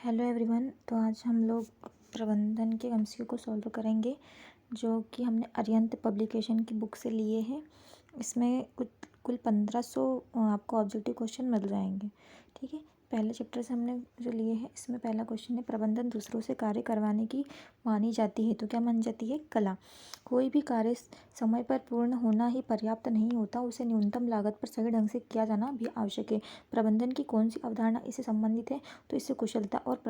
Hello everyone. तो आज हम लोग प्रबंधन के एमसीक्यू को सॉल्व करेंगे जो कि हमने अरिहंत पब्लिकेशन की बुक से लिए हैं। इसमें कुल 1500 आपको ऑब्जेक्टिव क्वेश्चन मिल जाएंगे। ठीक है, पहले चैप्टर से हमने जो लिए हैं इसमें पहला क्वेश्चन है, प्रबंधन दूसरों से कार्य करवाने की मानी जाती है तो क्या मानी जाती है? कला। कोई भी कार्य समय पर पूर्ण होना ही पर्याप्त नहीं होता, उसे न्यूनतम लागत पर सही ढंग से किया जाना भी आवश्यक है। प्रबंधन की कौन सी अवधारणा इससे संबंधित है? तो इससे कुशलता और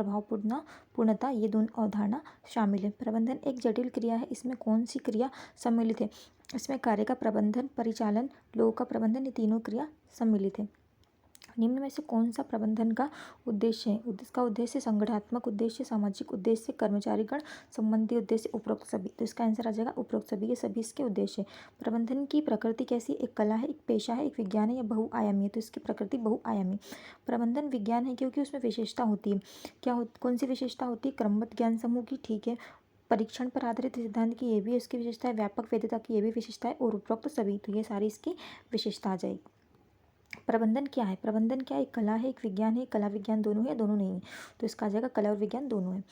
पूर्णता ये दोनों अवधारणा शामिल है। प्रबंधन एक जटिल क्रिया है, इसमें कौन सी क्रिया सम्मिलित है? इसमें कार्य का प्रबंधन, परिचालन, लोगों का प्रबंधन, ये तीनों क्रिया सम्मिलित है। निम्न में से कौन सा प्रबंधन का उद्देश्य है? इसका उद्देश्य संगठनात्मक उद्देश्य, सामाजिक उद्देश्य, कर्मचारीगण संबंधी उद्देश्य, उपरोक्त सभी। तो इसका आंसर आ जाएगा उपरोक्त सभी। ये सभी इसके उद्देश्य है। प्रबंधन की प्रकृति कैसी? एक कला है, एक पेशा है, एक विज्ञान है या बहुआयामी है? तो इसकी प्रकृति बहुआयामी। प्रबंधन विज्ञान है क्योंकि उसमें विशेषता होती है। कौन सी विशेषता होती है? क्रमबद्ध ज्ञान समूह की। ठीक है, परीक्षण पर आधारित सिद्धांत की ये भी इसकी विशेषता है, व्यापक वेद्यता की ये भी विशेषता है, और उपरोक्त सभी। तो ये सारी इसकी विशेषता आ जाएगी। प्रबंधन क्या है? प्रबंधन क्या है? एक कला है, एक विज्ञान है। कला विज्ञान दोनों है, दोनों नहीं है? तो इसका आ जाएगा कला और विज्ञान दोनों है।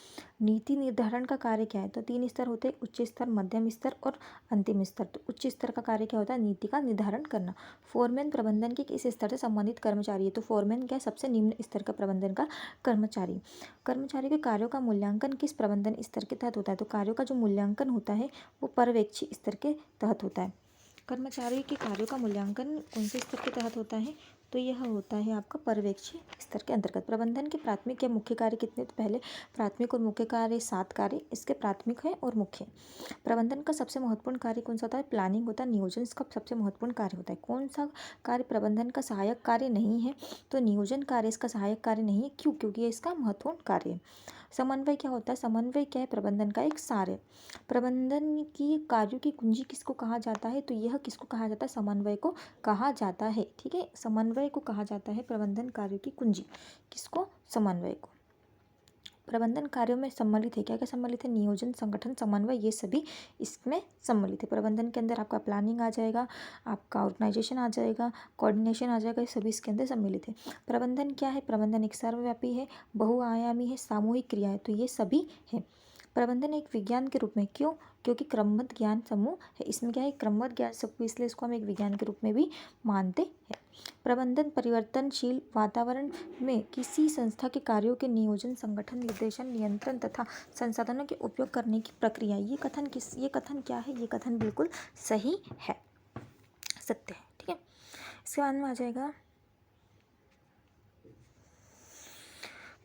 नीति निर्धारण का कार्य क्या है? तो 3 स्तर होते हैं, उच्च स्तर, मध्यम स्तर और अंतिम स्तर। तो उच्च स्तर का कार्य क्या होता है? नीति का निर्धारण करना। फोरमैन प्रबंधन के किस स्तर से संबंधित कर्मचारी है? तो फोरमैन क्या है? सबसे निम्न स्तर का प्रबंधन का कर्मचारी। कर्मचारी के कार्यों का मूल्यांकन किस प्रबंधन स्तर के तहत होता है? तो कार्यों का जो मूल्यांकन होता है वो पर्यवेक्षी स्तर के तहत होता है। कर्मचारी के कार्यों का मूल्यांकन कौन से स्तर के तहत होता है? तो यह होता है आपका पर्यवेक्षी स्तर के अंतर्गत। प्रबंधन के प्राथमिक या मुख्य कार्य कितने? तो पहले प्राथमिक और मुख्य कार्य 7 कार्य इसके प्राथमिक है और मुख्य। प्रबंधन का सबसे महत्वपूर्ण कार्य कौन सा होता है? प्लानिंग होता है। नियोजन इसका सबसे महत्वपूर्ण कार्य होता है। कौन सा कार्य प्रबंधन का सहायक कार्य नहीं है? तो नियोजन कार्य इसका सहायक कार्य नहीं है। क्यों? क्योंकि ये इसका महत्वपूर्ण कार्य है। समन्वय क्या होता है? समन्वय क्या है? प्रबंधन का एक सार है। प्रबंधन की कार्यों की कुंजी किसको कहा जाता है? तो यह किसको कहा जाता है? समन्वय को कहा जाता है। ठीक है, समन्वय को कहा जाता है प्रबंधन कार्यों की कुंजी। किसको? समन्वय को। प्रबंधन कार्यों में सम्मिलित है, क्या क्या सम्मिलित है? नियोजन, संगठन, समन्वय, ये सभी इसमें सम्मिलित है। प्रबंधन के अंदर आपका प्लानिंग आ जाएगा, आपका ऑर्गेनाइजेशन आ जाएगा, कोऑर्डिनेशन आ जाएगा, ये सभी इसके अंदर सम्मिलित है। प्रबंधन क्या है? प्रबंधन एक सर्वव्यापी है, बहुआयामी है, सामूहिक क्रिया है। तो ये सभी है। प्रबंधन एक विज्ञान के रूप में। क्यों? क्योंकि क्रमबद्ध ज्ञान समूह है। इसमें क्या है? क्रमबद्ध ज्ञान समूह, इसलिए इसको हम एक विज्ञान के रूप में भी मानते हैं। प्रबंधन परिवर्तनशील वातावरण में किसी संस्था के कार्यों के नियोजन, संगठन, निर्देशन, नियंत्रण तथा संसाधनों के उपयोग करने की प्रक्रिया। ये कथन क्या है? ये कथन बिल्कुल सही है, सत्य है। ठीक है, इसके बाद में आ जाएगा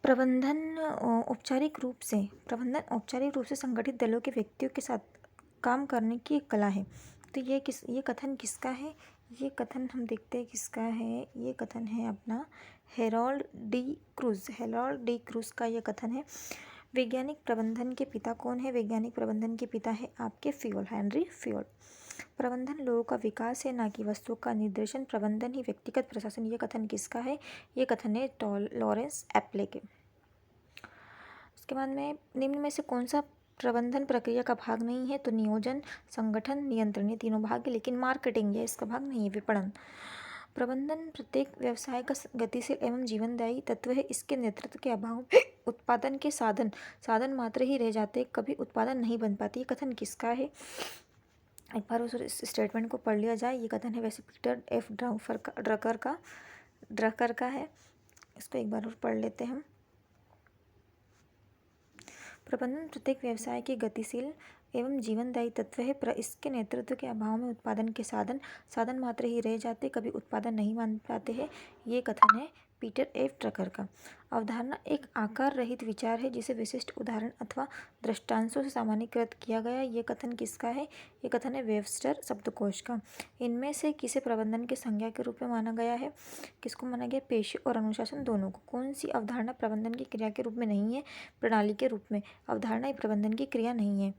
प्रबंधन औपचारिक रूप से संगठित दलों के व्यक्तियों के साथ काम करने की एक कला है। तो ये कथन किसका है? ये कथन हम देखते हैं किसका है। ये कथन है अपना हेरोल्ड डी क्रूज का ये कथन है। वैज्ञानिक प्रबंधन के पिता कौन है? वैज्ञानिक प्रबंधन के पिता है आपके हेनरी फ्योल। प्रबंधन लोगों का विकास है, ना कि वस्तुओं का निर्देशन। प्रबंधन ही व्यक्तिगत प्रशासन। ये कथन किसका है? ये कथन है लॉरेंस एप्ले के। उसके बाद में निम्न में से कौन सा प्रबंधन प्रक्रिया का भाग नहीं है? तो नियोजन, संगठन, नियंत्रण, ये तीनों भाग है, लेकिन मार्केटिंग ये इसका भाग नहीं है। विपणन। प्रबंधन प्रत्येक व्यवसाय का गतिशील एवं जीवनदायी तत्व है। इसके नेतृत्व के अभाव में उत्पादन के साधन मात्र ही रह जाते, कभी उत्पादन नहीं बन पाती। ये कथन किसका है? एक बार उस स्टेटमेंट को पढ़ लिया जाए। ये कथन है वैसे पीटर एफ ड्रकर का है। इसको एक बार और पढ़ लेते हैं हम। प्रबंधन प्रत्येक व्यवसाय के गतिशील एवं जीवनदायी तत्व है, पर इसके नेतृत्व के अभाव में उत्पादन के साधन मात्र ही रह जाते, कभी उत्पादन नहीं बन पाते हैं। ये कथन है पीटर एफ ड्रकर का। अवधारणा एक आकार रहित विचार है जिसे विशिष्ट उदाहरण अथवा दृष्टांतों से सामान्यीकृत किया गया। ये कथन किसका है? ये कथन है वेबस्टर शब्दकोश का। इनमें से किसे प्रबंधन के संज्ञा के रूप में माना गया है? किसको माना गया? पेशे और अनुशासन दोनों को। कौन सी अवधारणा प्रबंधन की क्रिया के रूप में नहीं है? प्रणाली के रूप में। अवधारणा प्रबंधन की क्रिया नहीं है।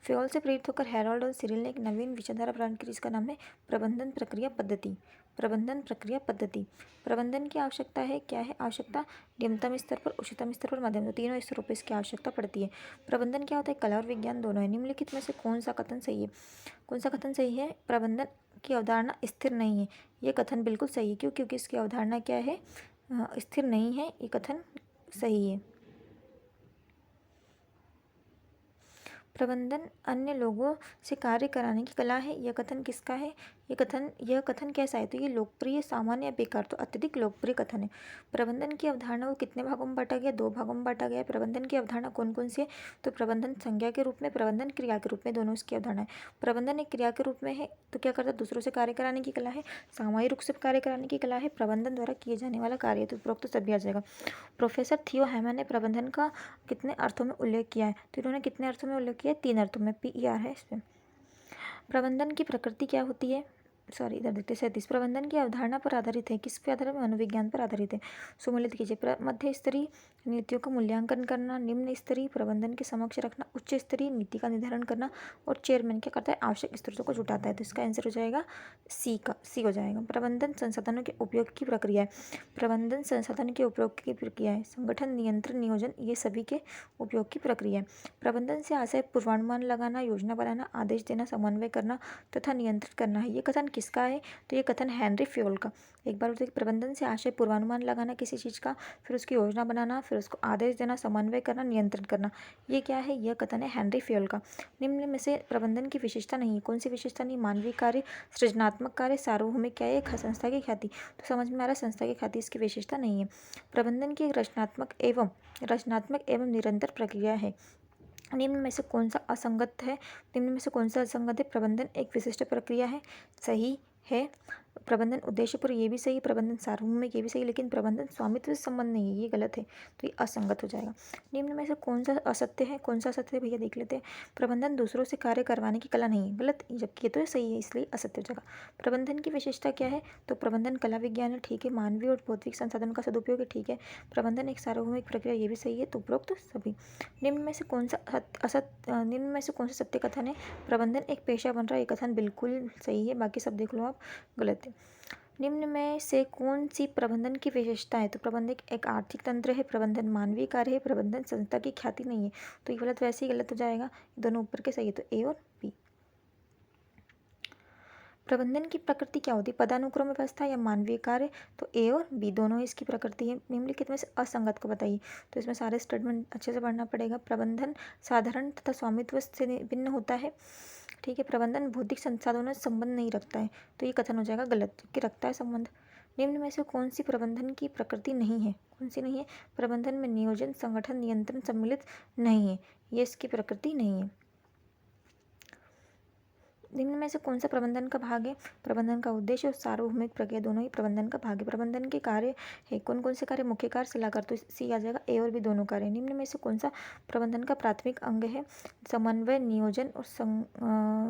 फ्योल से प्रेरित होकर हेरोल्ड और सिरिल ने एक नवीन विचारधारा प्रदान की जिसका नाम है प्रबंधन प्रक्रिया पद्धति। प्रबंधन की आवश्यकता है, क्या है आवश्यकता? निम्नतम स्तर पर, उच्चतम स्तर पर, मध्यम, तीनों स्तरों पर इसकी आवश्यकता पड़ती है। प्रबंधन क्या होता है? कला और विज्ञान दोनों है। निम्नलिखित में से कौन सा कथन सही है? प्रबंधन की अवधारणा स्थिर नहीं है। ये कथन बिल्कुल सही है। क्यों? क्योंकि इसकी अवधारणा क्या है? स्थिर नहीं है। ये कथन सही है। प्रबंधन अन्य लोगों से कार्य कराने की कला है। यह कथन किसका है? यह कथन कैसा है? तो ये लोकप्रिय, सामान्य या बेकार? तो अत्यधिक लोकप्रिय कथन है। प्रबंधन की अवधारणा को कितने भागों में बांटा गया? 2 भागों में बांटा गया है। प्रबंधन की अवधारणा कौन कौन सी है? तो प्रबंधन संज्ञा के रूप में, प्रबंधन क्रिया के रूप में, दोनों इसकी अवधारणा है। प्रबंधन एक क्रिया के रूप में है तो क्या करता है? दूसरों से कार्य कराने की कला है। सामूहिक रूप से कार्य कराने की कला है। प्रबंधन द्वारा किए जाने वाला कार्य है। तो उपरोक्त सभी आ जाएगा। प्रोफेसर थियो हैमन ने प्रबंधन का कितने अर्थों में उल्लेख किया है? तो इन्होंने कितने अर्थों में उल्लेख किया है? 3 अर्थों में। PER है इसमें। प्रबंधन की प्रकृति क्या होती है? सॉरी, इधर देखते 37। प्रबंधन की अवधारणा पर आधारित है। किस पे आधारित है? मनोविज्ञान पर आधारित है। सुमेलित कीजिए। मध्य स्तरीय नीतियों का मूल्यांकन करना, निम्न स्तरीय प्रबंधन के समक्ष रखना, उच्च स्तरीय नीति का निर्धारण करना, और चेयरमैन क्या करता है? आवश्यक स्रोतों को जुटाता है। तो इसका आंसर हो जाएगा सी हो जाएगा। प्रबंधन संसाधनों के उपयोग की प्रक्रिया है। प्रबंधन संसाधन के उपयोग की प्रक्रिया है। संगठन, नियंत्रण, नियोजन, ये सभी के उपयोग की प्रक्रिया है। प्रबंधन से आशय पूर्वानुमान लगाना, योजना बनाना, आदेश देना, समन्वय करना तथा नियंत्रित करना है। ये कथन किसका है? तो ये कथन हेनरी फ्योल का। एक बार देखिए, प्रबंधन से आशय पूर्वानुमान लगाना किसी चीज़ का, फिर उसकी योजना बनाना, फिर उसको आदेश देना, समन्वय करना, नियंत्रण करना, ये क्या है? यह कथन है हेनरी फ्योल का। निम्न में से प्रबंधन की विशेषता नहीं है। कौन सी विशेषता नहीं? मानवीय कार्य, सृजनात्मक कार्य, सार्वभौमिक क्या है? एक संस्था की ख्याति। तो समझ में आ रहा है, संस्था की ख्याति इसकी विशेषता नहीं है। प्रबंधन की एक रचनात्मक एवं निरंतर प्रक्रिया है। निम्न में से कौन सा असंगत है? निम्न में से कौन सा असंगत है? प्रबंधन एक विशिष्ट प्रक्रिया है, सही है। प्रबंधन उद्देश्यपूर्ण, ये भी सही है। प्रबंधन सार्वभौमिक, ये भी सही है। लेकिन प्रबंधन स्वामित्व से संबंध नहीं है, ये गलत है। तो ये असंगत हो जाएगा। निम्न में से कौन सा असत्य है? कौन सा असत्य है भैया देख लेते हैं। प्रबंधन दूसरों से कार्य करवाने की कला नहीं है, गलत, जबकि ये तो सही है, इसलिए असत्य हो जाएगा। प्रबंधन की विशेषता क्या है? तो प्रबंधन कला विज्ञान है, ठीक है। मानवीय और भौतिक संसाधन का सदुपयोग है, ठीक है। प्रबंधन एक सार्वभौमिक प्रक्रिया, ये भी सही है। तो उपरोक्त सभी। निम्न में से कौन सा सत्य कथन है? प्रबंधन एक पेशा बन रहा है, ये कथन बिल्कुल सही है। बाकी सब देख लो आप, गलत है। निम्न में से कौन सी प्रबंधन की विशेषता है? तो प्रबंधन एक आर्थिक तंत्र है, प्रबंधन मानवीय कार्य है, प्रबंधन संस्था की ख्याति नहीं है। तो ये गलत, वैसे ही गलत हो जाएगा। दोनों ऊपर के सही है, तो ए और बी। प्रबंधन की प्रकृति क्या होती है? पदानुक्रम व्यवस्था या मानवीय कार्य? तो ए और बी दोनों इसकी प्रकृति है। निम्नलिखित में से असंगत को बताइए। तो इसमें सारे स्टेटमेंट अच्छे से पढ़ना पड़ेगा। प्रबंधन साधारण तथा स्वामित्व से भिन्न होता है, ठीक है। प्रबंधन भौतिक संसाधनों से संबंध नहीं रखता है, तो ये कथन हो जाएगा गलत, कि रखता है संबंध। निम्न में से कौन सी प्रबंधन की प्रकृति नहीं है? कौन सी नहीं है? प्रबंधन में नियोजन, संगठन, नियंत्रण सम्मिलित नहीं है, ये इसकी प्रकृति नहीं है। निम्न में से कौन सा प्रबंधन का भाग है? प्रबंधन का उद्देश्य और सार्वभौमिक प्रक्रिया दोनों ही प्रबंधन का भाग है। प्रबंधन के कार्य है, कौन कौन से कार्य? मुख्य कार्य, सलाहकार, तो सी आ जाएगा। ए और बी दोनों कार्य। निम्न में से कौन सा प्रबंधन का प्राथमिक अंग है? समन्वय, नियोजन और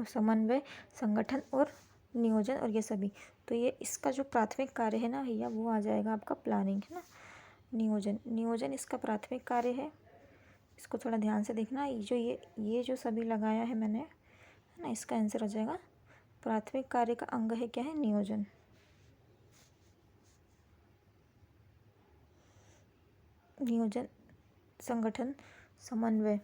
समन्वय, संगठन और नियोजन, और ये सभी। तो ये इसका जो प्राथमिक कार्य है ना भैया, वो आ जाएगा आपका प्लानिंग, है ना। नियोजन इसका प्राथमिक कार्य है। इसको थोड़ा ध्यान से देखना। ये जो सभी लगाया है मैंने, है ना, इसका आंसर हो जाएगा। प्राथमिक कार्य का अंग है क्या है? नियोजन। नियोजन, संगठन, समन्वय,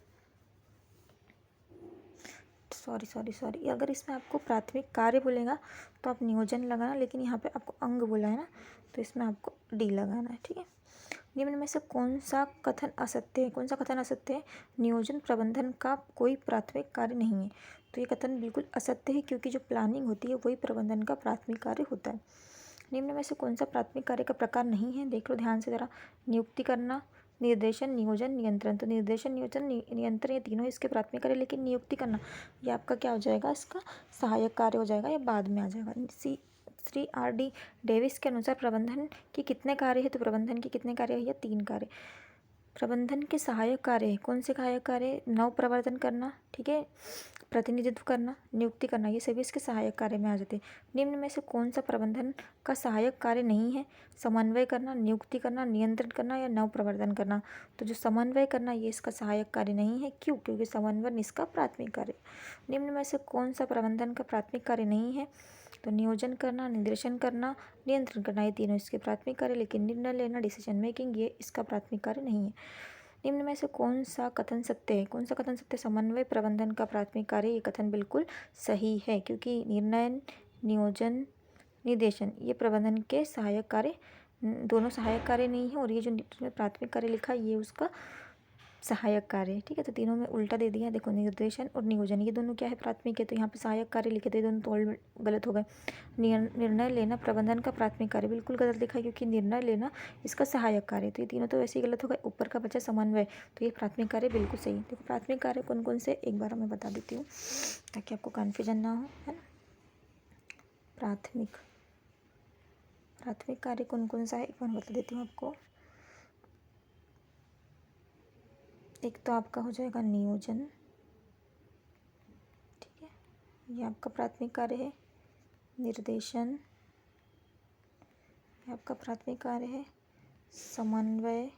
सॉरी, अगर इसमें आपको प्राथमिक कार्य बोलेगा तो आप नियोजन लगाना, लेकिन यहाँ पे आपको अंग बोला है ना, तो इसमें आपको डी लगाना है, ठीक है। निम्न में से कौन सा कथन असत्य है? कौन सा कथन असत्य है? नियोजन प्रबंधन का कोई प्राथमिक कार्य नहीं है। तो ये कथन बिल्कुल असत्य है, क्योंकि जो प्लानिंग होती है वही प्रबंधन का प्राथमिक कार्य होता है। निम्न में से कौन सा प्राथमिक कार्य का प्रकार नहीं है? देख लो ध्यान से ज़रा। नियुक्ति करना, निर्देशन, नियोजन, नियंत्रण। तो निर्देशन, नियोजन, नियंत्रण, ये तीनों इसके प्राथमिक कार्य, लेकिन नियुक्ति करना ये आपका क्या हो जाएगा? इसका सहायक कार्य हो जाएगा, या बाद में आ जाएगा। श्री R.D. डेविस के अनुसार प्रबंधन के कितने कार्य है? तो प्रबंधन के कितने कार्य है? या 3 कार्य। प्रबंधन के सहायक कार्य है, कौन से सहायक कार्य? नव प्रवर्तन करना, ठीक है, प्रतिनिधित्व करना, नियुक्ति करना, ये सभी इसके सहायक कार्य में आ जाते हैं। निम्न में से कौन सा प्रबंधन का सहायक कार्य नहीं है? समन्वय करना, नियुक्ति करना, नियंत्रण करना, या नव प्रवर्तन करना। तो जो समन्वय करना, ये इसका सहायक कार्य नहीं है। क्यों? क्योंकि समन्वय इसका प्राथमिक कार्य। निम्न में से कौन सा प्रबंधन का प्राथमिक कार्य नहीं है? तो नियोजन करना, निर्देशन करना, नियंत्रण करना, ये तीनों इसके प्राथमिक कार्य, लेकिन निर्णय लेना, डिसीजन मेकिंग, ये इसका प्राथमिक कार्य नहीं है। निम्न में से कौन सा कथन सत्य है? कौन सा कथन सत्य? समन्वय प्रबंधन का प्राथमिक कार्य, ये कथन बिल्कुल सही है, क्योंकि निर्णय, नियोजन, निर्देशन, ये प्रबंधन के सहायक कार्य, दोनों सहायक कार्य नहीं है, और ये जो प्राथमिक कार्य लिखा है ये उसका सहायक कार्य, ठीक है। तो तीनों में उल्टा दे दिया। देखो निर्देशन और नियोजन ये दोनों क्या है, प्राथमिक है, तो यहाँ पे सहायक कार्य लिखे थे, दोनों तो गलत हो गए। निर्णय लेना प्रबंधन का प्राथमिक कार्य, बिल्कुल गलत लिखा है, क्योंकि निर्णय लेना इसका सहायक कार्य है, तो ये तीनों तो वैसे ही गलत हो गए। ऊपर का बचा समन्वय, तो ये प्राथमिक कार्य बिल्कुल सही। देखो प्राथमिक कार्य कौन कौन से एक बार मैं बता देती हूँ ताकि आपको कन्फ्यूजन ना हो, है ना। प्राथमिक कार्य कौन कौन सा है एक बार बता देती हूँ आपको। एक तो आपका हो जाएगा नियोजन, ठीक है, ये आपका प्राथमिक कार्य है। निर्देशन, ये आपका प्राथमिक कार्य है। समन्वय,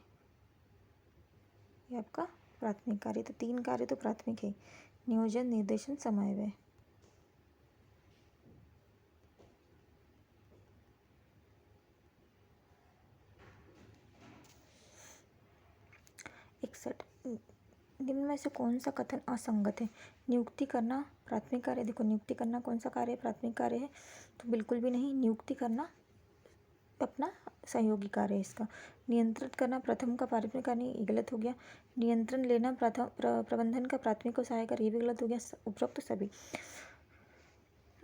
ये आपका प्राथमिक कार्य। तो 3 कार्य तो प्राथमिक है, नियोजन, निर्देशन, समन्वय। निम्न में से कौन सा कथन असंगत है। नियुक्ति करना प्राथमिक कार्य, देखो नियुक्ति करना कौन सा कार्य है, प्राथमिक कार्य है, तो बिल्कुल भी नहीं। नियुक्ति करना अपना सहयोगी कार्य है इसका। नियंत्रित करना प्रथम का प्राथमिक कार्य, ये गलत हो गया। नियंत्रण लेना प्रबंधन का प्राथमिक और सहायक कार्य, ये भी गलत हो गया। उपरोक्त सभी।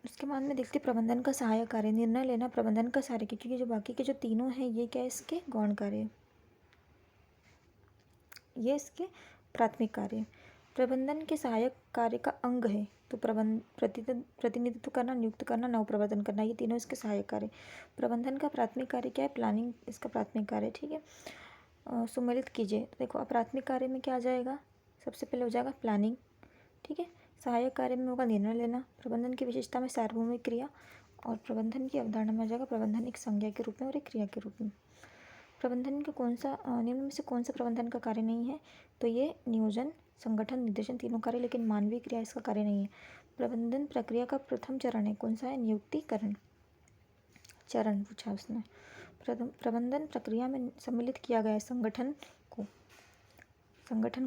उसके बाद में देखते प्रबंधन का सहायक कार्य। निर्णय लेना प्रबंधन का सहायक, क्योंकि जो बाकी के जो तीनों हैं ये क्या है, इसके गौण कार्य है, ये इसके प्राथमिक कार्य। प्रबंधन के सहायक कार्य का अंग है, तो प्रतिनिधित्व करना, नियुक्त करना, नवप्रवर्तन करना, ये तीनों इसके सहायक कार्य। प्रबंधन का प्राथमिक कार्य क्या है, प्लानिंग इसका प्राथमिक कार्य है, ठीक है। सुमेलित कीजिए, तो देखो प्राथमिक कार्य में क्या आ जाएगा, सबसे पहले हो जाएगा प्लानिंग, ठीक है। सहायक कार्य में होगा निर्णय लेना। प्रबंधन की विशेषता में सार्वभौमिक क्रिया, और प्रबंधन की अवधारणा में आ जाएगा प्रबंधन एक संज्ञा के रूप में और एक क्रिया के रूप में। प्रबंधन का कौन सा निम्न में से कौन सा प्रबंधन का कार्य नहीं है, तो ये नियोजन, संगठन, निर्देशन तीनों कार्य, लेकिन मानवीय क्रिया इसका कार्य नहीं है। प्रबंधन प्रक्रिया का प्रथम चरण है, कौन सा है, नियुक्तिकरण चरण पूछा उसने। प्रबंधन प्रक्रिया में सम्मिलित किया गया है संगठन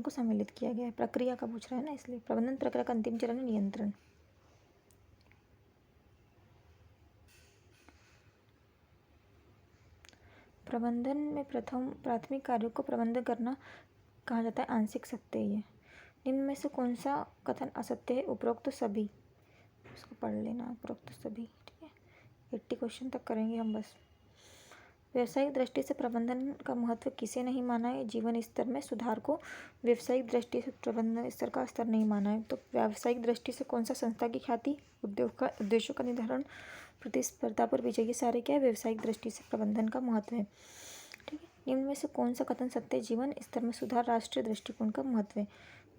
को सम्मिलित किया गया है, प्रक्रिया का पूछ रहा है ना, इसलिए। प्रबंधन प्रक्रिया का अंतिम चरण है नियंत्रण। प्रबंधन में प्राथमिक कार्यों को प्रबंधन करना कहा जाता है आंशिक सत्य है। निम्न में से कौन सा कथन असत्य है, उपरोक्त सभी, उसको पढ़ लेना, उपरोक्त सभी, ठीक है। 80 क्वेश्चन तक करेंगे हम बस। व्यावसायिक दृष्टि से प्रबंधन का महत्व किसे नहीं माना है, जीवन स्तर में सुधार को व्यावसायिक दृष्टि से प्रबंधन स्तर का स्तर नहीं माना है। तो व्यावसायिक दृष्टि से कौन सा, संस्था की ख्याति, उद्योग का उद्देश्यों का निर्धारण, प्रतिस्पर्धा पर विजय, ये सारे क्या है, व्यावसायिक दृष्टि से प्रबंधन का महत्व है, ठीक है। निम्न में से कौन सा कथन सत्य है, जीवन स्तर में सुधार राष्ट्रीय दृष्टिकोण का महत्व है।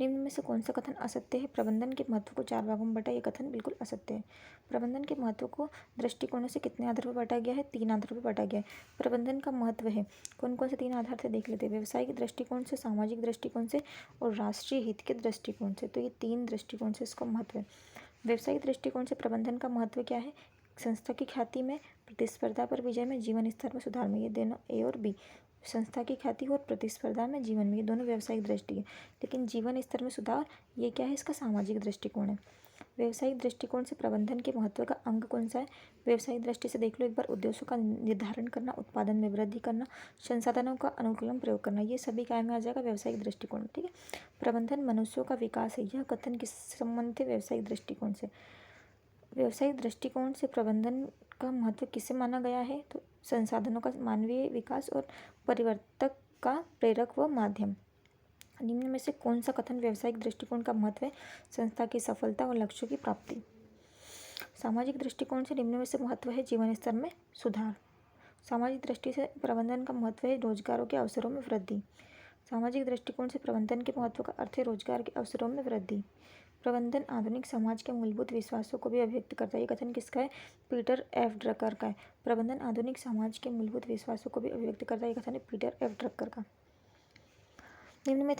निम्न में से कौन सा कथन असत्य है, प्रबंधन के महत्व को 4 भागों में बांटा, ये कथन बिल्कुल असत्य है। प्रबंधन के महत्व को दृष्टिकोणों से कितने आधार पर बांटा गया है, 3 आधार पर बांटा गया है। प्रबंधन का महत्व है, कौन कौन से 3 आधार से देख लेते हैं, व्यवसायिक दृष्टिकोण से, सामाजिक दृष्टिकोण से और राष्ट्रीय हित के दृष्टिकोण से। तो ये 3 दृष्टिकोण से इसका महत्व है। व्यवसायिक दृष्टिकोण से प्रबंधन का महत्व क्या है, संस्था की ख्याति में, प्रतिस्पर्धा पर विजय में, जीवन स्तर में सुधार में, ये दोनों ए और बी। संस्था की ख्याति और प्रतिस्पर्धा में, जीवन में, ये दोनों व्यावसायिक दृष्टि है। लेकिन जीवन स्तर में सुधार, ये क्या है, इसका सामाजिक दृष्टिकोण है। व्यावसायिक दृष्टिकोण से प्रबंधन के महत्व का अंग कौन सा है, व्यावसायिक दृष्टि से देख लो एक बार, उद्देश्यों का निर्धारण करना, उत्पादन में वृद्धि करना, संसाधनों का अनुकूलन प्रयोग करना, ये सभी काय में आ जाएगा, व्यावसायिक दृष्टिकोण, ठीक है। प्रबंधन मनुष्यों का विकास है, यह कथन किस संबंधित है, व्यावसायिक दृष्टिकोण से। व्यावसायिक दृष्टिकोण से प्रबंधन का महत्व किसे माना गया है, तो संसाधनों का मानवीय विकास और परिवर्तक का प्रेरक व माध्यम। निम्न में से कौन सा कथन व्यावसायिक दृष्टिकोण का महत्व है, संस्था की सफलता और लक्ष्यों की प्राप्ति। सामाजिक दृष्टिकोण से निम्न में से महत्व है जीवन स्तर में सुधार। सामाजिक दृष्टि से प्रबंधन का महत्व है रोजगारों के अवसरों में वृद्धि। सामाजिक दृष्टिकोण से प्रबंधन के महत्व का अर्थ है रोजगार के अवसरों में वृद्धि। प्रबंधन आधुनिक समाज के मूलभूत विश्वासों को भी अभिव्यक्त करता है, ये कथन किसका है, पीटर एफ ड्रकर का है। प्रबंधन आधुनिक समाज के मूलभूत विश्वासों को भी अभिव्यक्त करता है, ये कथन है पीटर एफ ड्रकर का। निम्न में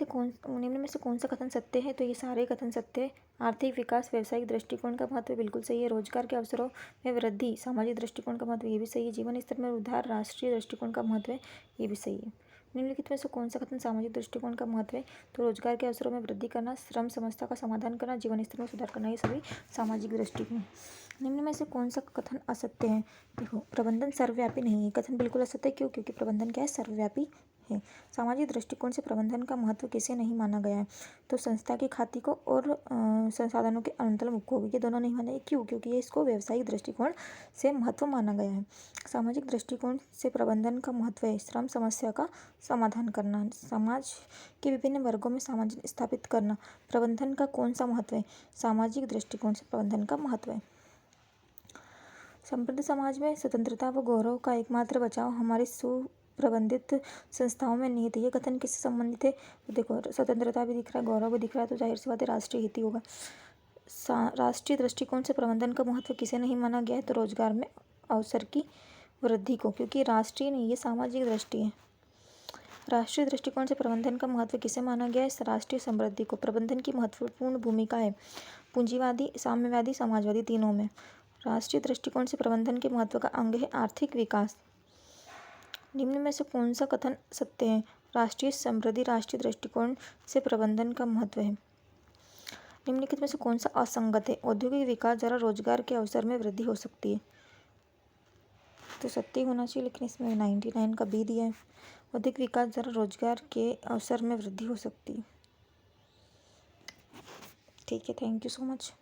से कौन सा कथन सत्य है, तो ये सारे कथन सत्य है। आर्थिक विकास व्यावसायिक दृष्टिकोण का महत्व बिल्कुल सही है। रोजगार के अवसरों में वृद्धि सामाजिक दृष्टिकोण का महत्व, ये भी सही है। जीवन स्तर में उद्धार राष्ट्रीय दृष्टिकोण का महत्व है, ये भी सही है। निम्नलिखित में से कौन सा कथन सामाजिक दृष्टिकोण का महत्व है, तो रोजगार के अवसरों में वृद्धि करना, श्रम समस्या का समाधान करना, जीवन स्तर में सुधार करना, ये सभी सामाजिक दृष्टिकोण। निम्न में से कौन सा कथन असत्य है, देखो प्रबंधन सर्वव्यापी नहीं है, कथन बिल्कुल असत्य है। क्यों, क्योंकि प्रबंधन क्या है, सर्वव्यापी है। सामाजिक दृष्टिकोण से प्रबंधन का महत्व किसे नहीं माना गया है? तो संस्था की ख्याति को और संसाधनों के अनुतल को, ये दोनों नहीं माने। क्यों? क्योंकि ये इसको व्यावसायिक दृष्टिकोण से महत्व माना गया है। सामाजिक दृष्टिकोण से प्रबंधन का महत्व है श्रम समस्या का समाधान करना, समाज के विभिन्न वर्गों में सामंजस्य स्थापित करना। प्रबंधन का कौन सा महत्व है? सामाजिक दृष्टिकोण से प्रबंधन का महत्व है। समृद्ध समाज में स्वतंत्रता व गौरव का एकमात्र बचाव हमारी सुप्रबंधित संस्थाओं में निहित है। ये कथन किससे संबंधित है? तो देखो, स्वतंत्रता भी दिख रहा है, गौरव भी दिख रहा है, तो जाहिर सी बात है राष्ट्रीय हित ही होगा। राष्ट्रीय दृष्टिकोण से प्रबंधन का महत्व किसे नहीं माना गया है? तो रोजगार में अवसर की वृद्धि को, क्योंकि राष्ट्रीय नहीं, ये सामाजिक दृष्टि है। राष्ट्रीय दृष्टिकोण से प्रबंधन का महत्व किसे माना गया है? राष्ट्रीय समृद्धि को। प्रबंधन की महत्वपूर्ण भूमिका है पूंजीवादी, साम्यवादी, समाजवादी तीनों में। राष्ट्रीय दृष्टिकोण से प्रबंधन के महत्व का अंग है आर्थिक विकास। निम्न में से कौन सा कथन सत्य है? राष्ट्रीय समृद्धि राष्ट्रीय दृष्टिकोण से प्रबंधन का महत्व है। निम्नलिखित में से कौन सा असंगत है? औद्योगिक विकास द्वारा रोजगार के अवसर में वृद्धि हो सकती है। तो सत्य होना चाहिए, लेकिन इसमें 99 का बी दिया है। औद्योगिक विकास द्वारा रोजगार के अवसर में वृद्धि हो सकती है। ठीक है, थैंक यू सो मच।